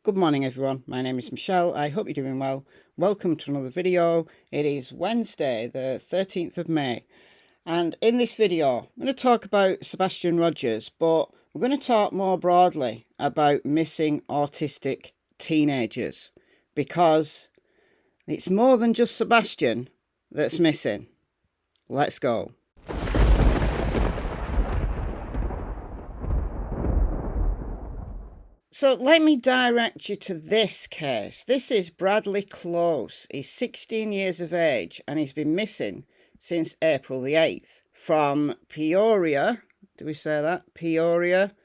Good morning everyone, my name is Michelle, I hope you're doing well. Welcome to another video. It is Wednesday the 13th of May and in this video I'm going to talk about Sebastian Rogers, but we're going to talk more broadly about missing autistic teenagers because it's more than just Sebastian that's missing. Let's go. So let me direct you to this case. This is Bradley Klose. He's 16 years of age and he's been missing since April the 8th from Peoria. Do we say that? Peoria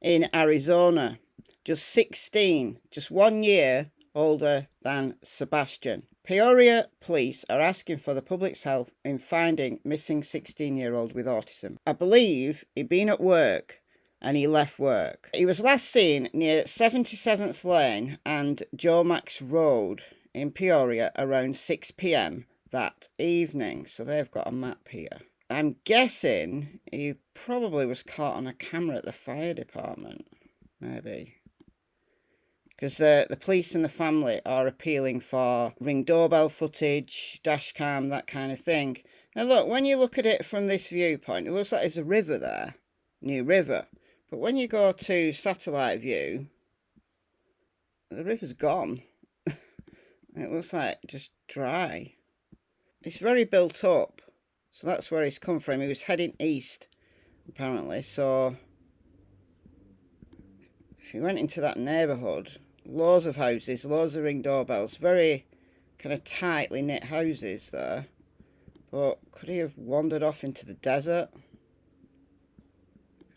in Arizona. Just 16, just 1 year older than Sebastian. Peoria Police are asking for the public's help in finding missing 16-year-old with autism. I believe he'd been at work and he left work. He was last seen near 77th Lane and Joe Max Road in Peoria around 6 p.m. that evening. So they've got a map here. I'm guessing he probably was caught on a camera at the fire department. Maybe. Because the police and the family are appealing for Ring doorbell footage, dash cam, that kind of thing. Now look, when you look at it from this viewpoint, it looks like there's a river there. New river. But when you go to satellite view, the river's gone. It looks like just dry. It's very built up. So that's where he's come from. He was heading east, apparently. So if you went into that neighbourhood, loads of houses, loads of Ring doorbells, very kind of tightly knit houses there. But could he have wandered off into the desert?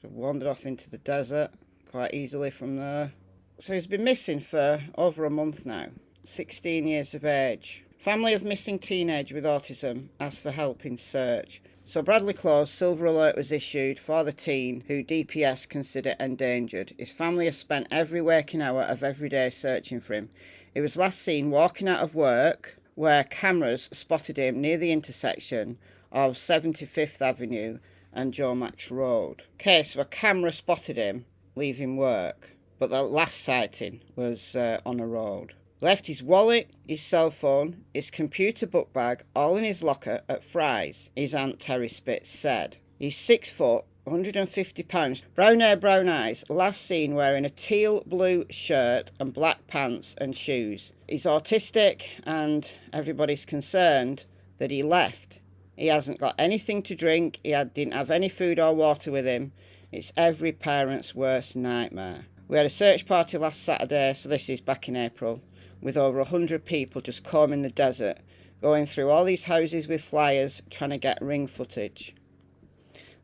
Wandered off into the desert quite easily from there. So he's been missing for over a month now. 16 years of age. Family of missing teenager with autism asked for help in search. So Bradley Klose, silver alert was issued for the teen who DPS consider endangered. His family has spent every waking hour of every day searching for him. He was last seen walking out of work where cameras spotted him near the intersection of 75th Avenue and Joe Max Road. Okay, so a camera spotted him leaving work, but the last sighting was on a road. Left his wallet, his cell phone, his computer book bag, all in his locker at Fry's, his Aunt Terry Spitz said. He's 6 foot, 150 pounds, brown hair, brown eyes, last seen wearing a teal blue shirt and black pants and shoes. He's autistic and everybody's concerned that he left. He hasn't got anything to drink. He didn't have any food or water with him. It's every parent's worst nightmare. We had a search party last Saturday, so this is back in April, with over 100 people just combing the desert, going through all these houses with flyers, trying to get ring footage.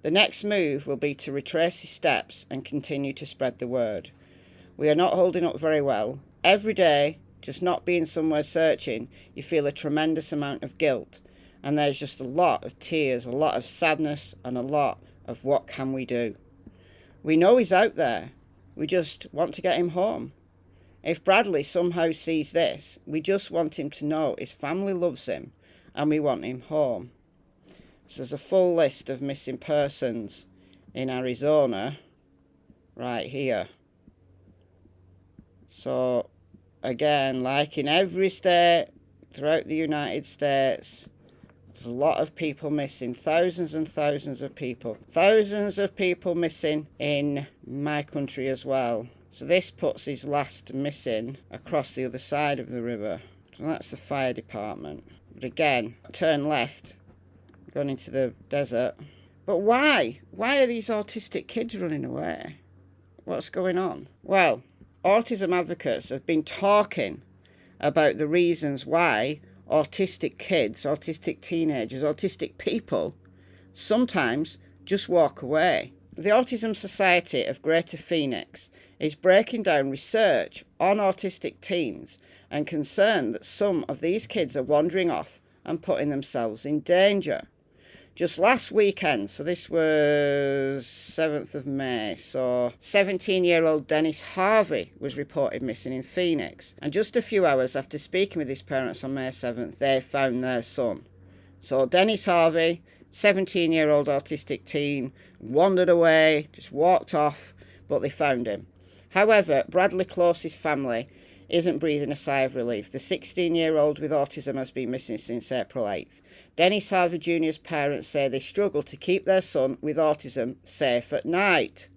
The next move will be to retrace his steps and continue to spread the word. We are not holding up very well. Every day, just not being somewhere searching, you feel a tremendous amount of guilt. And there's just a lot of tears, a lot of sadness, and a lot of what can we do. We know he's out there. We just want to get him home. If Bradley somehow sees this, we just want him to know his family loves him and we want him home. So there's a full list of missing persons in Arizona right here. So again, like in every state throughout the United States, there's a lot of people missing, thousands and thousands of people. Thousands of people missing in my country as well. So this puts his last missing across the other side of the river. So that's the fire department. But again, turn left, going into the desert. But why? Why are these autistic kids running away? What's going on? Well, Autism Advocates have been talking about the reasons why autistic kids, autistic teenagers, autistic people sometimes just walk away. The Autism Society of Greater Phoenix is breaking down research on autistic teens and concerned that some of these kids are wandering off and putting themselves in danger. Just last weekend, so this was 7th of May, so 17-year-old Dennis Harvey was reported missing in Phoenix. And just a few hours after speaking with his parents on May 7th, they found their son. So Dennis Harvey, 17-year-old autistic teen, wandered away, just walked off, but they found him. However, Bradley Klose's family isn't breathing a sigh of relief. The 16-year-old with autism has been missing since April 8th. Dennis Harvey Jr.'s parents say they struggle to keep their son with autism safe at night.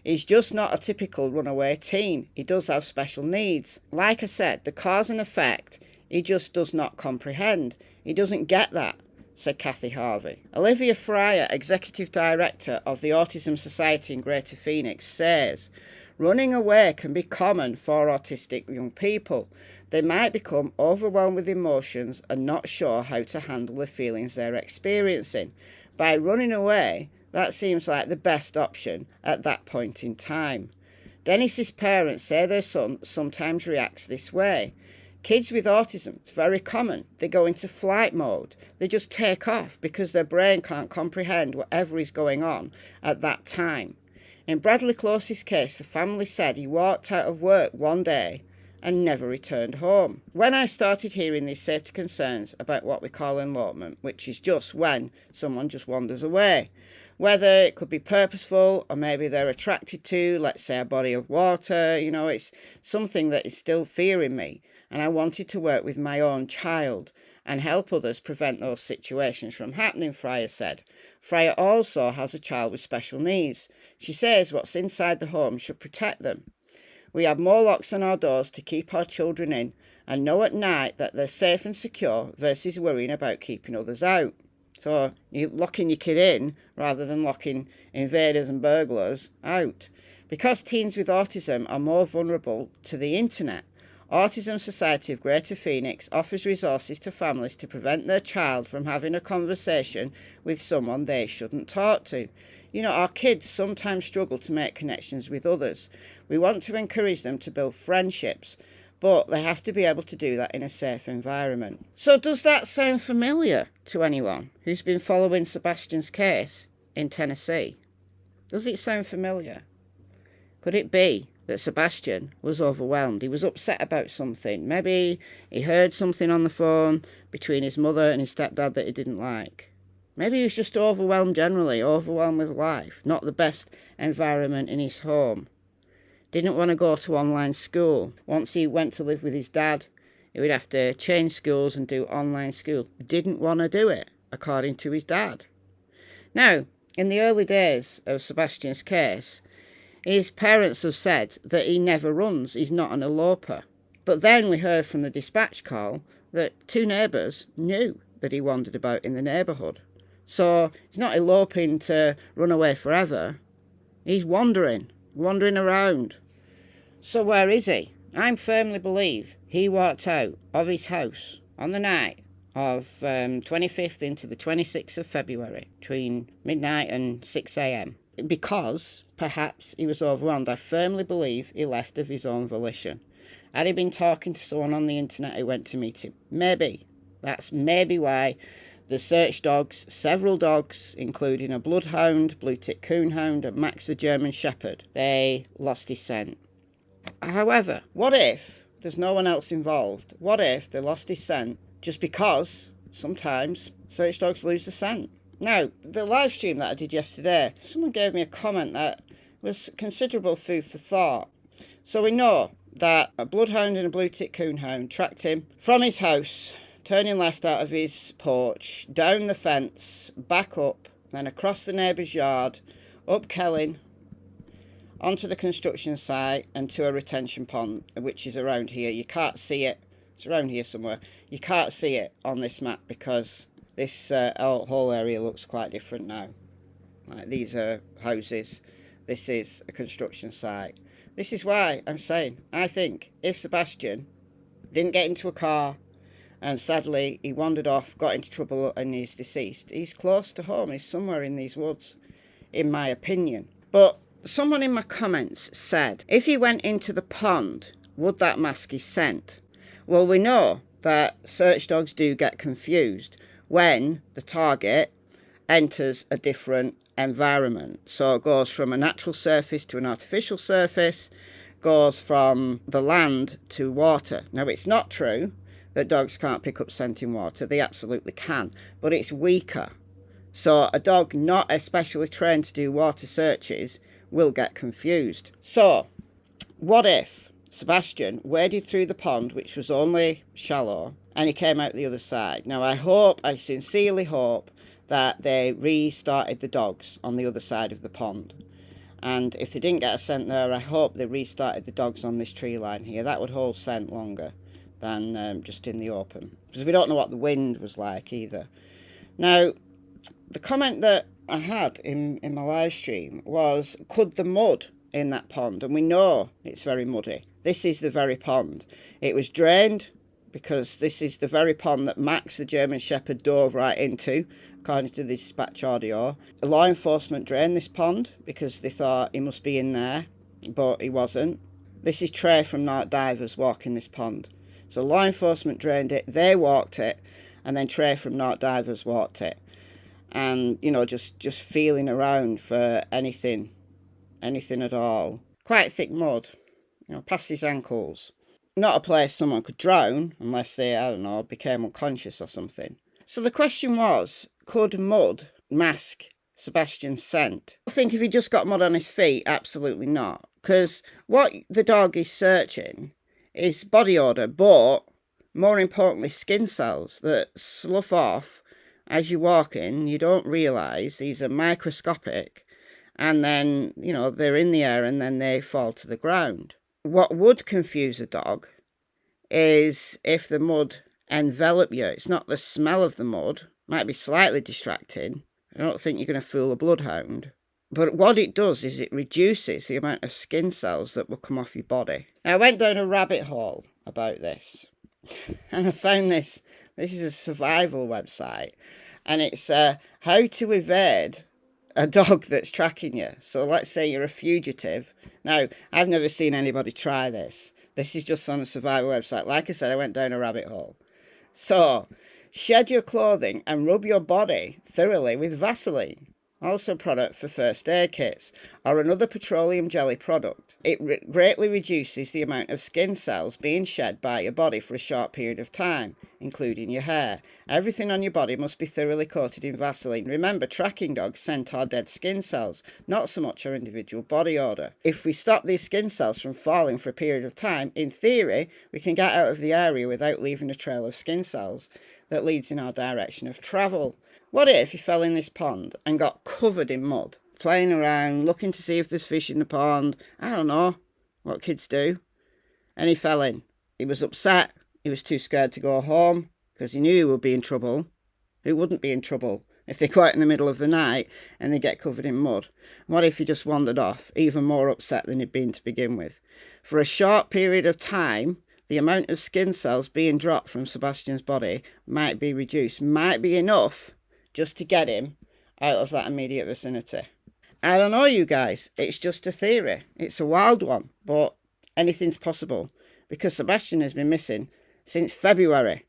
He's just not a typical runaway teen. He does have special needs. Like I said, the cause and effect, he just does not comprehend. He doesn't get that, said Kathy Harvey. Olivia Fryer, Executive Director of the Autism Society in Greater Phoenix, says, running away can be common for autistic young people. They might become overwhelmed with emotions and not sure how to handle the feelings they're experiencing. By running away, that seems like the best option at that point in time. Dennis's parents say their son sometimes reacts this way. Kids with autism, it's very common. They go into flight mode. They just take off because their brain can't comprehend whatever is going on at that time. In Bradley Klose's case, the family said he walked out of work one day and never returned home. When I started hearing these safety concerns about what we call elopement, which is just when someone just wanders away, whether it could be purposeful or maybe they're attracted to, let's say, a body of water, it's something that is still fearing me. And I wanted to work with my own child and help others prevent those situations from happening, Fryer said. Fryer also has a child with special needs. She says what's inside the home should protect them. We have more locks on our doors to keep our children in and know at night that they're safe and secure versus worrying about keeping others out. So you're locking your kid in rather than locking invaders and burglars out. Because teens with autism are more vulnerable to the internet, Autism Society of Greater Phoenix offers resources to families to prevent their child from having a conversation with someone they shouldn't talk to. Our kids sometimes struggle to make connections with others. We want to encourage them to build friendships, but they have to be able to do that in a safe environment. So does that sound familiar to anyone who's been following Sebastian's case in Tennessee? Does it sound familiar? Could it be that Sebastian was overwhelmed? He was upset about something. Maybe he heard something on the phone between his mother and his stepdad that he didn't like. Maybe he was just overwhelmed generally, overwhelmed with life, not the best environment in his home. Didn't want to go to online school. Once he went to live with his dad, he would have to change schools and do online school. Didn't want to do it, according to his dad. Now, in the early days of Sebastian's case, his parents have said that he never runs, he's not an eloper. But then we heard from the dispatch call that two neighbours knew that he wandered about in the neighbourhood. So he's not eloping to run away forever. He's wandering around. So where is he? I firmly believe he walked out of his house on the night of 25th into the 26th of February, between midnight and 6 a.m. Because perhaps he was overwhelmed. I firmly believe he left of his own volition. Had he been talking to someone on the internet who went to meet him? Maybe. That's maybe why the search dogs, several dogs, including a bloodhound, blue-tick coonhound, and Max the German Shepherd, they lost his scent. However, what if there's no one else involved? What if they lost his scent just because sometimes search dogs lose the scent? Now, the live stream that I did yesterday, someone gave me a comment that was considerable food for thought. So we know that a bloodhound and a blue-tick coonhound tracked him from his house, turning left out of his porch, down the fence, back up, then across the neighbour's yard, up Kelling, onto the construction site and to a retention pond, which is around here. You can't see it. It's around here somewhere. You can't see it on this map because this whole area looks quite different now. Like, these are houses. This is a construction site. This is why I'm saying, I think if Sebastian didn't get into a car and sadly he wandered off, got into trouble and is deceased, he's close to home. He's somewhere in these woods, in my opinion. But someone in my comments said, if he went into the pond, would that mask his scent? Well, we know that search dogs do get confused when the target enters a different environment. So it goes from a natural surface to an artificial surface, goes from the land to water. Now, it's not true that dogs can't pick up scent in water. They absolutely can, but it's weaker. So a dog not especially trained to do water searches will get confused. So what if Sebastian waded through the pond, which was only shallow, and he came out the other side. Now, I sincerely hope that they restarted the dogs on the other side of the pond. And if they didn't get a scent there, I hope they restarted the dogs on this tree line here. That would hold scent longer than just in the open, because we don't know what the wind was like either. Now, the comment that I had in my live stream was, could the mud in that pond, and we know it's very muddy. This is the very pond. It was drained because this is the very pond that Max, the German Shepherd, dove right into, according to the dispatch audio. Law enforcement drained this pond because they thought he must be in there, but he wasn't. This is Trey from Night Divers walking this pond. So law enforcement drained it, they walked it, and then Trey from Night Divers walked it. And, you know, just feeling around for anything at all. Quite thick mud, you know, past his ankles. Not a place someone could drown unless they, I don't know, became unconscious or something. So the question was, could mud mask Sebastian's scent? I think if he just got mud on his feet, absolutely not. Because what the dog is searching is body odour, but more importantly, skin cells that slough off as you walk in. You don't realise these are microscopic, and then, you know, they're in the air and then they fall to the ground. What would confuse a dog is if the mud enveloped you. It's not the smell of the mud, might be slightly distracting. I don't think you're going to fool a bloodhound. But what it does is it reduces the amount of skin cells that will come off your body. Now, I went down a rabbit hole about this, and I found this. This is a survival website, and it's how to evade a dog that's tracking you. So let's say you're a fugitive. Now, I've never seen anybody try this. This is just on a survival website. Like I said, I went down a rabbit hole. So, shed your clothing and rub your body thoroughly with Vaseline. Also a product for first aid kits, or another petroleum jelly product. It greatly reduces the amount of skin cells being shed by your body for a short period of time, including your hair. Everything on your body must be thoroughly coated in Vaseline. Remember, tracking dogs scent our dead skin cells, not so much our individual body odour. If we stop these skin cells from falling for a period of time, in theory, we can get out of the area without leaving a trail of skin cells that leads in our direction of travel. What if you fell in this pond and got covered in mud, playing around, looking to see if there's fish in the pond? I don't know what kids do. And he fell in. He was upset. He was too scared to go home because he knew he would be in trouble. Who wouldn't be in trouble if they go out in the middle of the night and they get covered in mud? What if he just wandered off, even more upset than he'd been to begin with? For a short period of time, the amount of skin cells being dropped from Sebastian's body might be reduced, might be enough just to get him out of that immediate vicinity. I don't know, you guys. It's just a theory. It's a wild one, but anything's possible because Sebastian has been missing since February.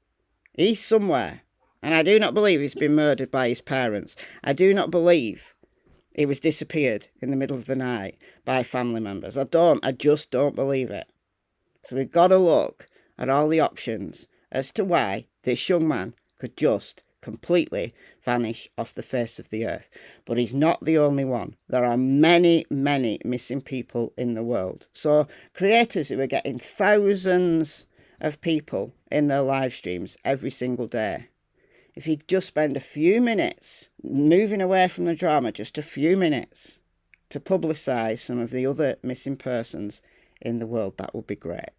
He's somewhere, and I do not believe he's been murdered by his parents. I do not believe he was disappeared in the middle of the night by family members. I just don't believe it. So we've got to look at all the options as to why this young man could just completely vanish off the face of the earth. But he's not the only one. There are many, many missing people in the world. So creators who are getting thousands of people in their live streams every single day, if you just spend a few minutes moving away from the drama, just a few minutes to publicise some of the other missing persons in the world, that would be great.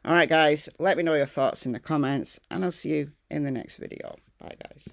All right, guys, let me know your thoughts in the comments, and I'll see you in the next video. Bye, guys.